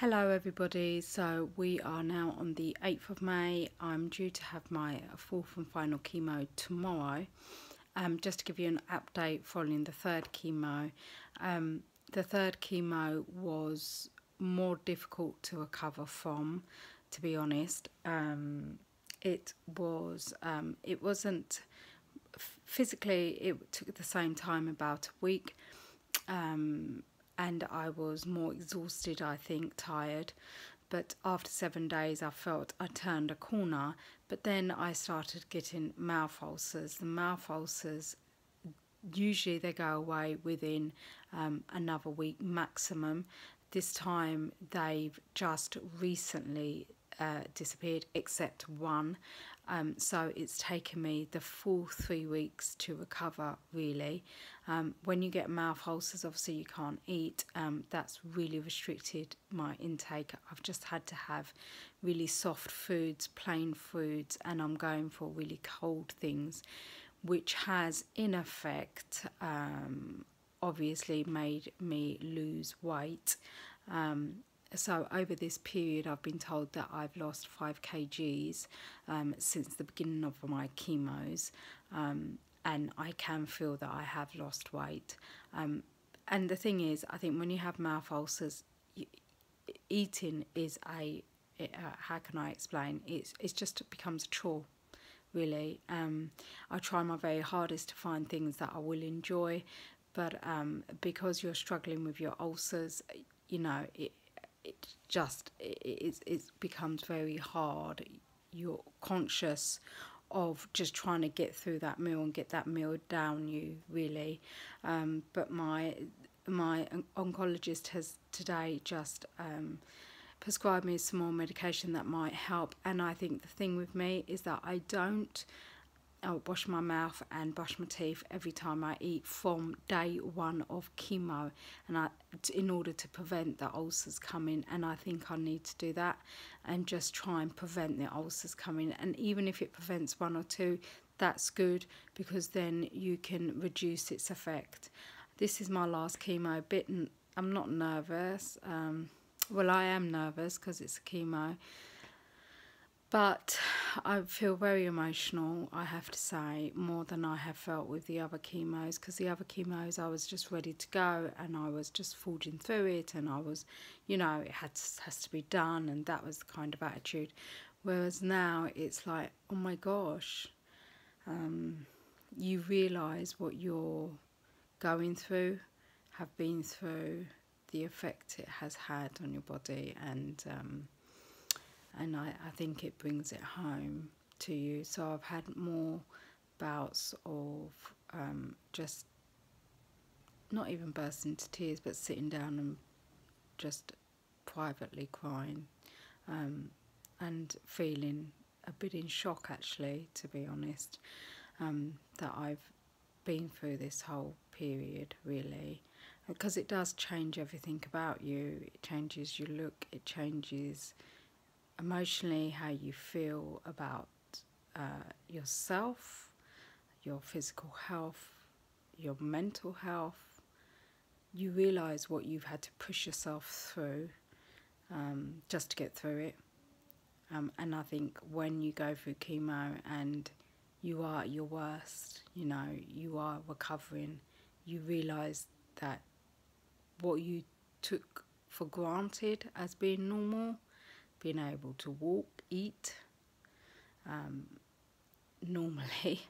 Hello everybody, so we are now on the 8th of May. I'm due to have my fourth and final chemo tomorrow. Just to give you an update following the third chemo. The third chemo was more difficult to recover from, to be honest. It wasn't physically, it took the same time, about a week. And I was more exhausted, I think, tired. But after 7 days, I felt I turned a corner. But then I started getting mouth ulcers. The mouth ulcers, usually they go away within another week maximum. This time they've just recently disappeared, except one. So it's taken me the full 3 weeks to recover, really. When you get mouth ulcers, obviously you can't eat. That's really restricted my intake. I've just had to have really soft foods, plain foods, and I'm going for really cold things, which has in effect obviously made me lose weight. So over this period, I've been told that I've lost 5 kgs since the beginning of my chemos, and I can feel that I have lost weight. And the thing is, I think when you have mouth ulcers, eating is how can I explain? It's just, it becomes a chore, really. I try my very hardest to find things that I will enjoy, but because you're struggling with your ulcers, you know, it becomes very hard. You're conscious of just trying to get through that meal and get that meal down you, really. But my oncologist has today just prescribed me some more medication that might help. And I think the thing with me is that I'll wash my mouth and brush my teeth every time I eat from day one of chemo, and in order to prevent the ulcers coming. And I think I need to do that and just try and prevent the ulcers coming. And even if it prevents 1 or 2, that's good, because then you can reduce its effect. This is my last chemo bit, and I'm not nervous. Well, I am nervous because it's a chemo. But I feel very emotional, I have to say, more than I have felt with the other chemos, because the other chemos I was just ready to go and I was just forging through it, and I was, you know, it has to be done, and that was the kind of attitude. Whereas now it's like, oh my gosh, you realise what you're going through, have been through, the effect it has had on your body, and I think it brings it home to you. So I've had more bouts of just not even bursting into tears, but sitting down and just privately crying, and feeling a bit in shock, actually, to be honest, that I've been through this whole period, really, because it does change everything about you. It changes your look, it changes emotionally how you feel about yourself, your physical health, your mental health. You realise what you've had to push yourself through just to get through it. And I think when you go through chemo and you are at your worst, you know, you are recovering, you realise that what you took for granted as being normal, being able to walk, eat normally,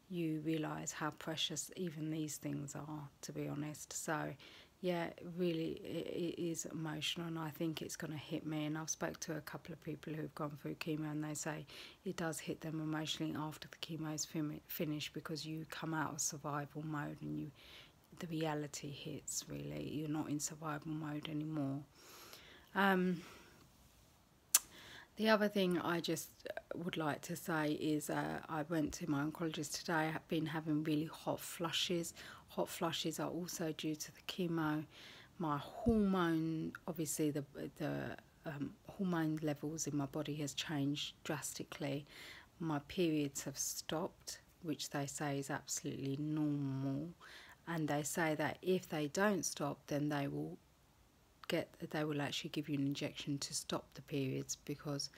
you realise how precious even these things are, to be honest. So yeah, really it is emotional, and I think it's going to hit me. And I've spoke to a couple of people who've gone through chemo, and they say it does hit them emotionally after the chemo's finished, because you come out of survival mode and the reality hits, really. You're not in survival mode anymore. The other thing I just would like to say is I went to my oncologist today. I've been having really hot flushes. Hot flushes are also due to the chemo. My hormone, obviously the hormone levels in my body has changed drastically. My periods have stopped, which they say is absolutely normal. And they say that if they don't stop, then they will they will actually give you an injection to stop the periods, because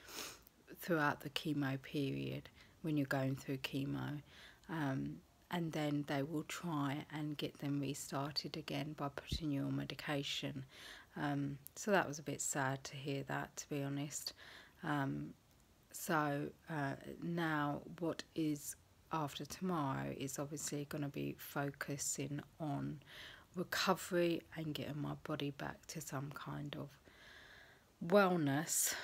throughout the chemo period, when you're going through chemo, and then they will try and get them restarted again by putting you on medication. So that was a bit sad to hear that, to be honest. Now what is after tomorrow is obviously going to be focusing on recovery and getting my body back to some kind of wellness,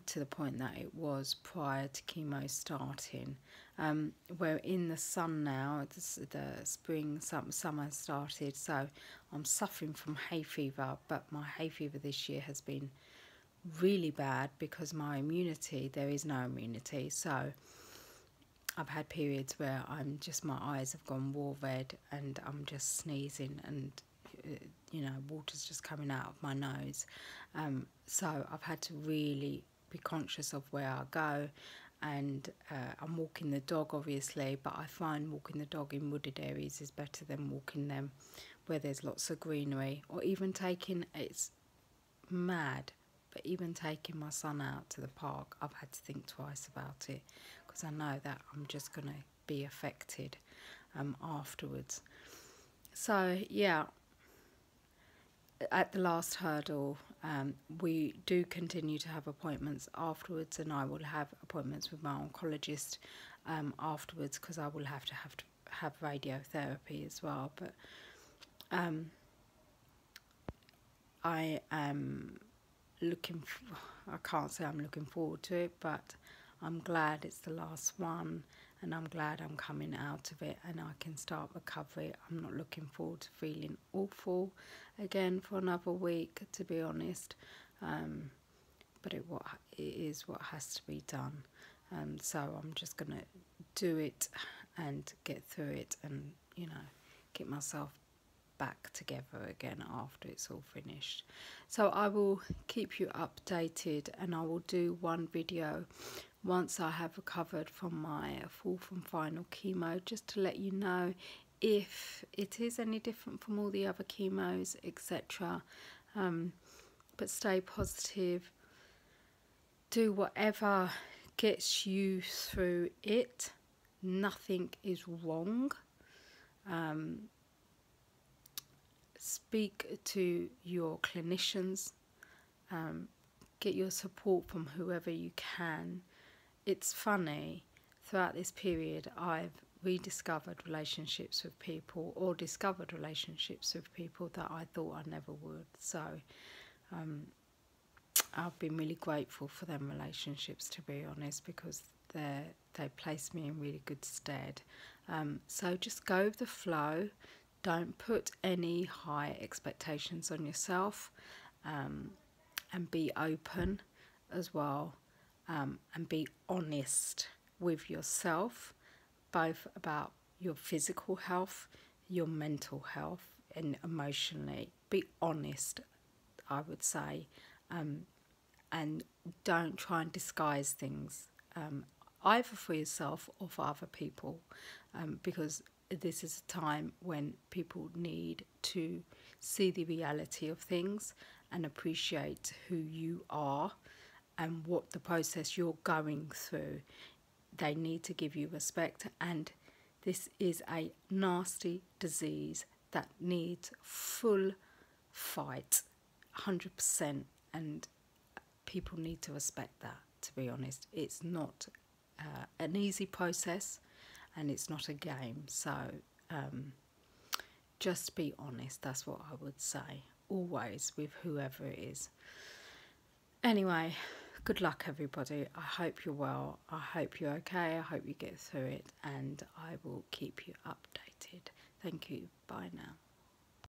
to the point that it was prior to chemo starting. We're in the sun now. The spring, summer started, so I'm suffering from hay fever, but my hay fever this year has been really bad because my immunity, there is no immunity. So I've had periods where my eyes have gone war red and I'm just sneezing, and water's just coming out of my nose. So I've had to really be conscious of where I go, and I'm walking the dog obviously, but I find walking the dog in wooded areas is better than walking them where there's lots of greenery, or even it's mad, but even taking my son out to the park, I've had to think twice about it, because I know that I'm just going to be affected afterwards. So yeah, at the last hurdle, we do continue to have appointments afterwards, and I will have appointments with my oncologist afterwards, because I will have to have radiotherapy as well. But I am I can't say I'm looking forward to it, but I'm glad it's the last one, and I'm glad I'm coming out of it and I can start recovery. I'm not looking forward to feeling awful again for another week, to be honest, but it is what has to be done. So I'm just going to do it and get through it, and get myself back together again after it's all finished. So I will keep you updated, and I will do one video once I have recovered from my fourth and final chemo, just to let you know if it is any different from all the other chemos, etc. But stay positive, do whatever gets you through it. Nothing is wrong. Speak to your clinicians, get your support from whoever you can. It's funny, throughout this period I've rediscovered relationships with people, or discovered relationships with people that I thought I never would. So I've been really grateful for them relationships, to be honest, because they placed me in really good stead. So just go with the flow. Don't put any high expectations on yourself, and be open as well, and be honest with yourself, both about your physical health, your mental health, and emotionally. Be honest, I would say, and don't try and disguise things, either for yourself or for other people, because this is a time when people need to see the reality of things and appreciate who you are and what the process you're going through. They need to give you respect, and this is a nasty disease that needs full fight, 100%, and people need to respect that, to be honest. It's not an easy process, and it's not a game. So just be honest, that's what I would say, always, with whoever it is. Anyway, good luck everybody. I hope you're well, I hope you're okay, I hope you get through it, and I will keep you updated. Thank you, bye now.